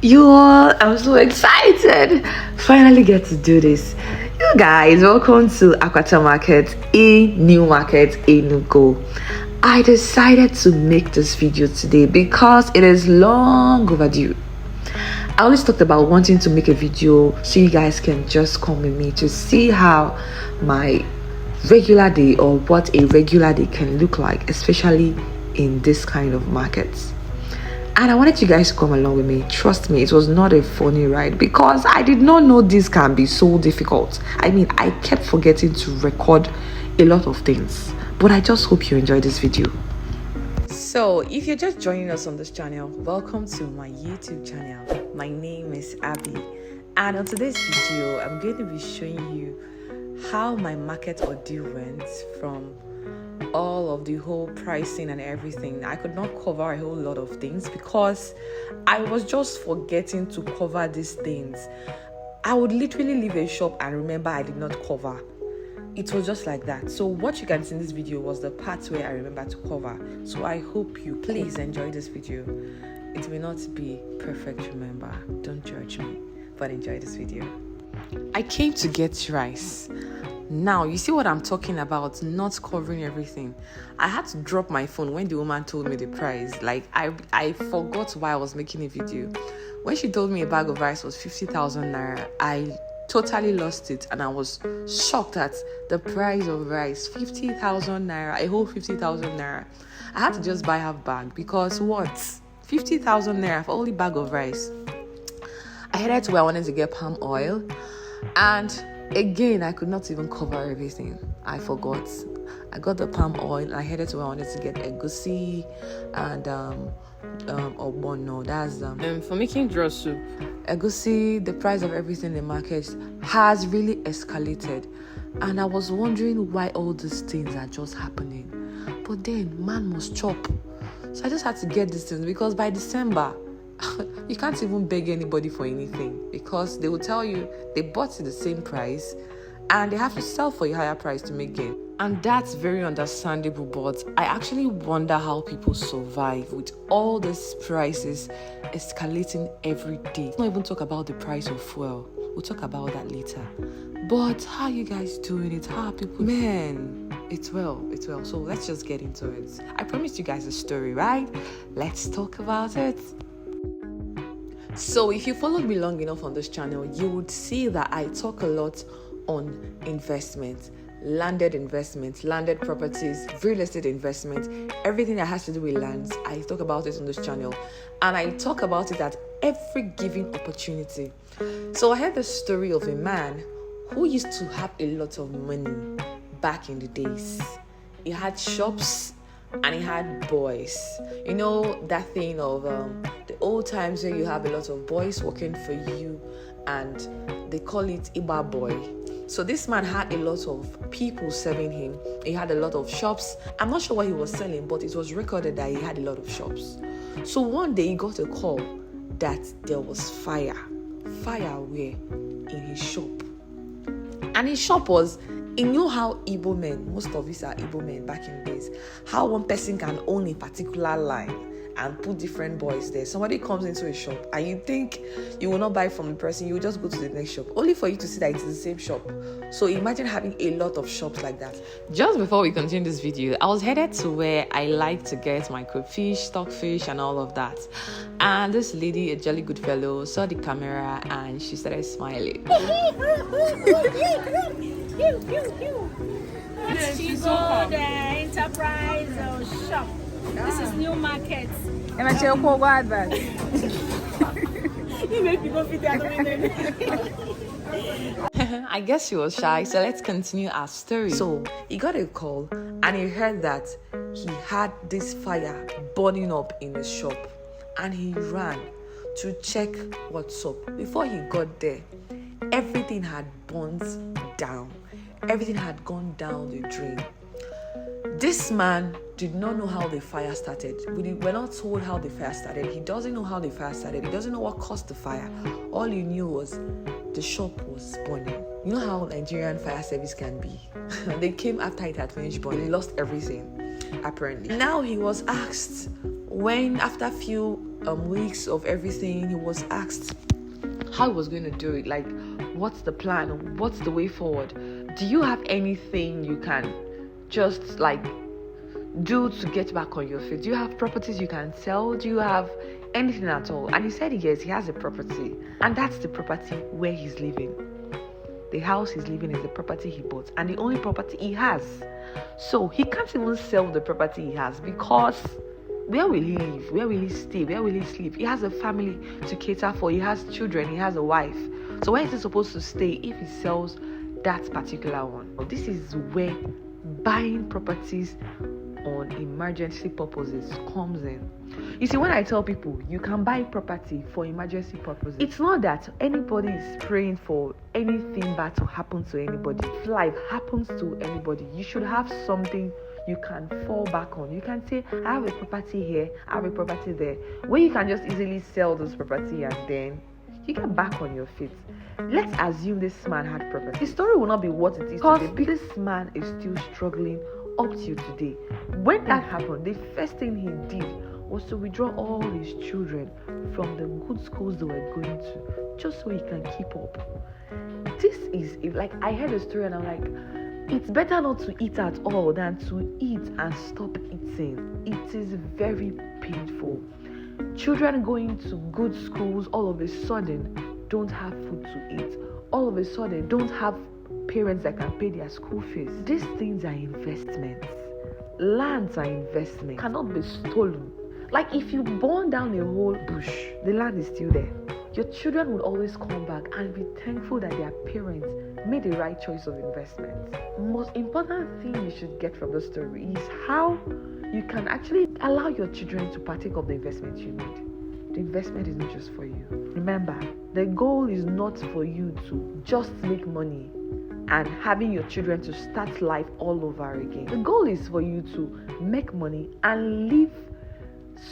You all, I'm so excited. Finally get to do this. You guys, welcome to Akwata Market, a new market, Enugu. I decided to make this video today because it is long overdue. I always talked about wanting to make a video so you guys can just come with me to see how my regular day or what a regular day can look like, especially in this kind of markets. And I wanted you guys to come along with me. Trust me, it was not a funny ride because I did not know this can be so difficult. I mean, I kept forgetting to record a lot of things. But I just hope you enjoyed this video. So, if you're just joining us on this channel, welcome to my YouTube channel. My name is Abby. And on today's video, I'm going to be showing you how my market ordeal went from all of the whole pricing and everything. I could not cover a whole lot of things because I was just forgetting to cover these things. I would literally leave a shop and remember I did not cover. It was just like that. So what you can see in this video was the parts where I remember to cover. So I hope you please enjoy this video. It may not be perfect, remember, don't judge me, but enjoy this video. I came to get rice. Now, you see what I'm talking about, not covering everything. I had to drop my phone when the woman told me the price. Like, I forgot why I was making a video. When she told me a bag of rice was 50,000 naira, I totally lost it. And I was shocked at the price of rice, 50,000 naira, a whole 50,000 naira. I had to just buy half bag because what? 50,000 naira for only bag of rice. I headed to where I wanted to get palm oil. And again, I could not even cover everything. I forgot. I got the palm oil. I headed to where I wanted to get egusi and ogbono. That's for making draw soup. Egusi, the price of everything in the market has really escalated, and I was wondering why all these things are just happening. But then, man must chop, so I just had to get these things because by December, you can't even beg anybody for anything because they will tell you they bought at the same price and they have to sell for a higher price to make gain. And that's very understandable, but I actually wonder how people survive with all these prices escalating every day. Let's not even talk about the price of fuel. We'll talk about that later. But how are you guys doing it? How are people? Man, it's well. So let's just get into it. I promised you guys a story, right? Let's talk about it. So if you followed me long enough on this channel, you would see that I talk a lot on investment, landed properties, real estate investment, everything that has to do with lands. I talk about it on this channel, and I talk about it at every given opportunity. So I heard the story of a man who used to have a lot of money back in the days. He had shops and he had boys. You know that thing of the old times where you have a lot of boys working for you and they call it Iba boy. So this man had a lot of people serving him. He had a lot of shops. I'm not sure what he was selling, but it was recorded that he had a lot of shops. So one day he got a call that there was fire. Fire where? In his shop. And his shop was, you know how Igbo men, most of us are Igbo men back in the days, how one person can own a particular line and put different boys there. Somebody comes into a shop and you think you will not buy from the person, you will just go to the next shop, only for you to see that it's the same shop. So imagine having a lot of shops like that. Just before we continue this video, I was headed to where I like to get my crayfish, stockfish and all of that. And this lady, a jolly good fellow, saw the camera and she started smiling. She's on the enterprise shop. This is new market. And I tell Paul what advert. You make people feel that way. I guess she was shy, so let's continue our story. So he got a call and he heard that he had this fire burning up in his shop, and he ran to check what's up. Before he got there, everything had burnt down. Everything had gone down the drain. This man did not know how the fire started. We were not told how the fire started. He doesn't know how the fire started. He doesn't know what caused the fire. All he knew was the shop was burning. You know how Nigerian fire service can be. They came after it had finished burning. He lost everything, apparently. Now he was asked when, after a few weeks of everything, he was asked how he was going to do it. Like, what's the plan? What's the way forward? Do you have anything you can just like do to get back on your feet? Do you have properties you can sell? Do you have anything at all? And he said yes, he has a property, and that's the property where he's living. The house he's living is the property he bought, and the only property he has. So he can't even sell the property he has, because where will he live? Where will he stay? Where will he sleep? He has a family to cater for. He has children. He has a wife. So where is he supposed to stay if he sells that particular one? This is where buying properties on emergency purposes comes in. You see, when I tell people you can buy property for emergency purposes, it's not that anybody is praying for anything bad to happen to anybody. If life happens to anybody, you should have something you can fall back on. You can say, I have a property here, I have a property there, where you can just easily sell this property and then you get back on your feet. Let's assume this man had property. His story will not be what it is today, because this man is still struggling up till today. When that happened, the first thing he did was to withdraw all his children from the good schools they were going to, just so he can keep up. This is, like, I heard a story and I'm like, it's better not to eat at all than to eat and stop eating. It is very painful. Children going to good schools all of a sudden don't have food to eat. All of a sudden don't have parents that can pay their school fees. These things are investments. Lands are investments. Cannot be stolen. Like, if you burn down a whole bush, the land is still there. Your children will always come back and be thankful that their parents made the right choice of investment. Most important thing you should get from the story is how you can actually allow your children to partake of the investment you need. The investment isn't just for you. Remember, the goal is not for you to just make money and having your children to start life all over again. The goal is for you to make money and leave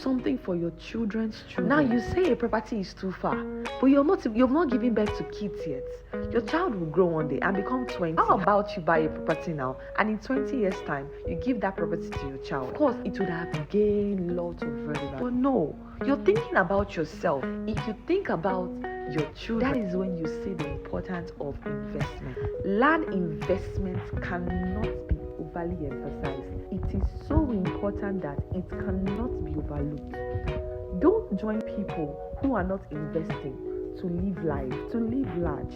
something for your children's children. Now, you say a property is too far, but you've not given birth to kids yet. Your child will grow one day and become 20. How about you buy a property now, and in 20 years time you give that property to your child? Of course, it would have gained lots of value, but no, you're thinking about yourself. If you think about your children, that is when you see the importance of investment. Land investments cannot be overly emphasized. It is so important that it cannot be overlooked. Don't join people who are not investing to live life, to live large,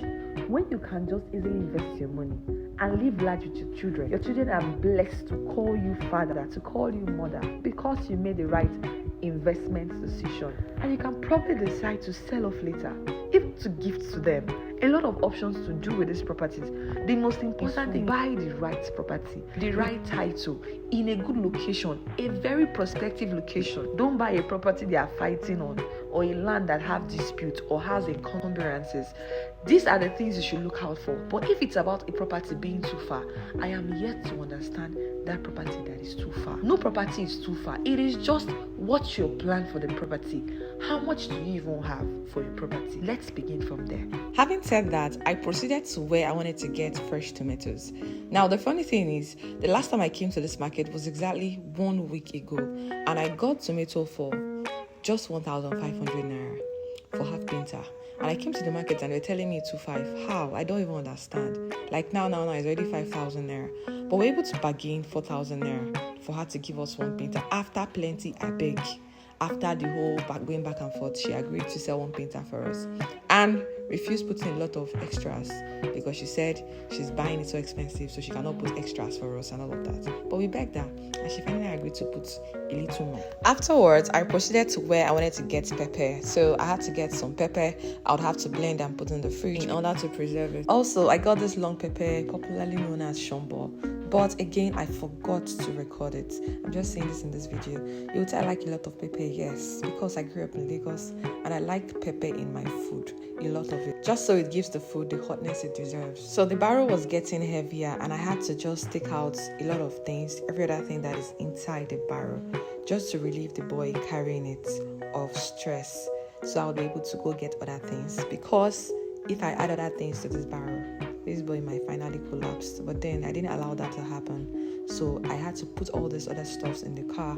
when you can just easily invest your money and live large with your children. Your children are blessed to call you father, to call you mother, because you made the right investment decision. And you can probably decide to sell off later, even to gift to them. A lot of options to do with these properties. The most important thing, buy the right property, the right title, in a good location, a very prospective location. Don't buy a property they are fighting on, or a land that have dispute or has encumbrances. These are the things you should look out for. But if it's about a property being too far, I am yet to understand that property that is too far. No property is too far. It is just what's your plan for the property. How much do you even have for your property? Let's begin from there. Having said that, I proceeded to where I wanted to get fresh tomatoes. Now, the funny thing is, the last time I came to this market was exactly 1 week ago, and I got tomato for just 1,500 naira for half pinta. And I came to the market and they were telling me 2,500. How? I don't even understand. Like now it's already 5,000 naira. But we're able to bargain 4,000 naira for her to give us one pinta. After plenty, I beg. After the whole going back and forth, she agreed to sell one pinta for us and refused putting a lot of extras, because she said she's buying it so expensive, so she cannot put extras for us and all of that. But we begged her and she finally agreed to put a little more. Afterwards, I proceeded to where I wanted to get pepper. So I had to get some pepper. I would have to blend and put in the fridge in order to preserve it. Also, I got this long pepper, popularly known as shombo. But again, I forgot to record it. I'm just saying this in this video. You would say I like a lot of pepper, yes, because I grew up in Lagos and I like pepper in my food, a lot of it, just so it gives the food the hotness it deserves. So the barrel was getting heavier and I had to just take out a lot of things, every other thing that is inside the barrel, just to relieve the boy carrying it of stress, so I'll be able to go get other things, because if I add other things to this barrel, this boy might finally collapse. But then I didn't allow that to happen. So I had to put all these other stuffs in the car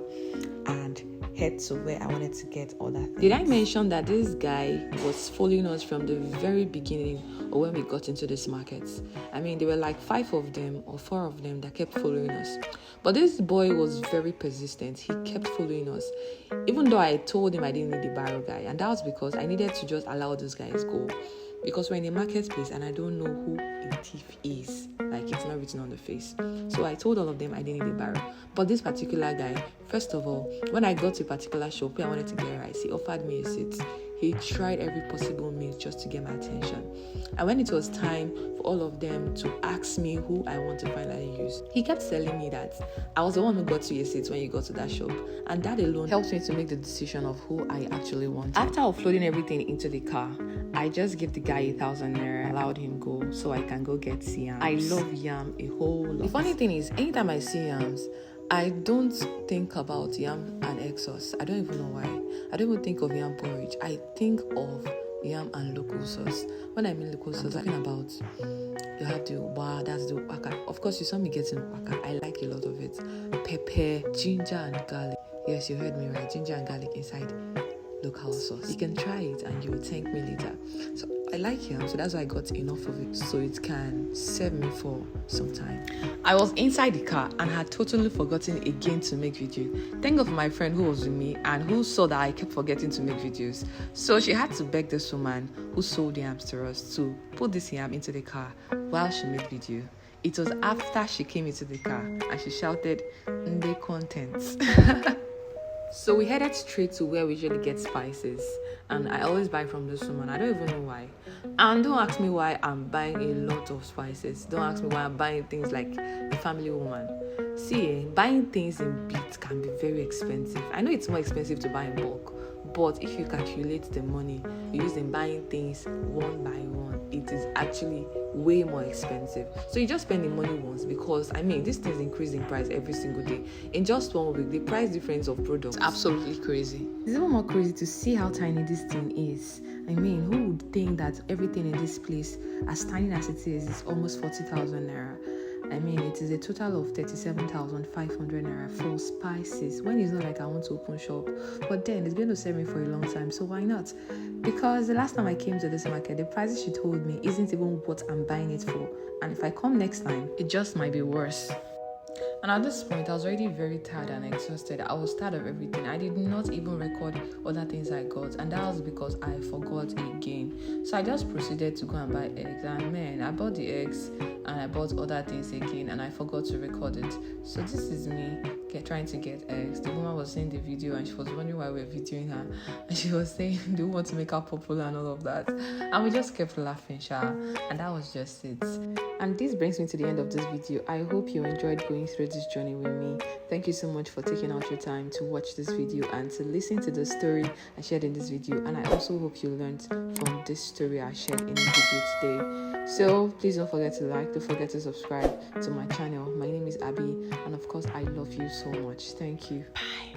and head to where I wanted to get all that things. Did I mention that this guy was following us from the very beginning or when we got into this market? I mean, there were like 5 of them or 4 of them that kept following us. But this boy was very persistent. He kept following us. Even though I told him I didn't need the barrel guy. And that was because I needed to just allow those guys go. Because we're in a marketplace and I don't know who a thief is. Like, it's not written on the face. So I told all of them I didn't need a barrel. But this particular guy, first of all, when I got to a particular shop where I wanted to get rice, he offered me a seat. He tried every possible means just to get my attention. And when it was time for all of them to ask me who I want to finally use, he kept telling me that I was the one who got you a seat when you got to that shop. And that alone helped me to make the decision of who I actually wanted. After offloading everything into the car, I just gave the guy 1,000 naira, allowed him go so I can go get yams. I love yam a whole lot. The funny thing is, anytime I see yams, I don't think about yam and egg sauce. I don't even know why. I don't even think of yam porridge. I think of yam and local sauce. When I mean local sauce, I'm talking about you have the that's the waka. Of course, you saw me getting waka. I like a lot of it. Pepper, ginger and garlic. Yes, you heard me right. Ginger and garlic inside local sauce. You can try it and you will thank me later. So I like yam, so that's why I got enough of it so it can serve me for some time. I was inside the car and had totally forgotten again to make video. Thank God for my friend who was with me and who saw that I kept forgetting to make videos. So she had to beg this woman who sold yams to us to put this yam into the car while she made video. It was after she came into the car and she shouted, "Nde contents." So we headed straight to where we usually get spices, and I always buy from this woman. I don't even know why. And don't ask me why I'm buying a lot of spices. Don't ask me why I'm buying things like a family woman. See, buying things in bits can be very expensive. I know it's more expensive to buy in bulk, but if you calculate the money you use in buying things one by one, it is actually way more expensive. So you just spend the money once, because I mean, these things increase in price every single day. In just 1 week, the price difference of products is absolutely crazy. It's even more crazy to see how tiny this thing is. I mean, who would think that everything in this place, as tiny as it is almost 40,000 naira. I mean, it is a total of 37,500 naira for spices. When it's not like I want to open shop, but then it's going to serve me for a long time, so why not? Because the last time I came to this market, the prices she told me isn't even what I'm buying it for, and if I come next time, it just might be worse. And at this point, I was already very tired and exhausted. I was tired of everything. I did not even record other things I got, and that was because I forgot again. So I just proceeded to go and buy eggs, and man, I bought the eggs and I bought other things again, and I forgot to record it. So this is me trying to get eggs. The woman was seeing the video and she was wondering why we're videoing her, and she was saying, "Do you want to make her popular?" and all of that. And we just kept laughing, and that was just it. And this brings me to the end of this video. I hope you enjoyed going through this journey with me. Thank you so much for taking out your time to watch this video and to listen to the story I shared in this video. And I also hope you learned from this story I shared in the video today. So please don't forget to like, don't forget to subscribe to my channel. My name is Abby, and of course I love you so much. Thank you. Bye.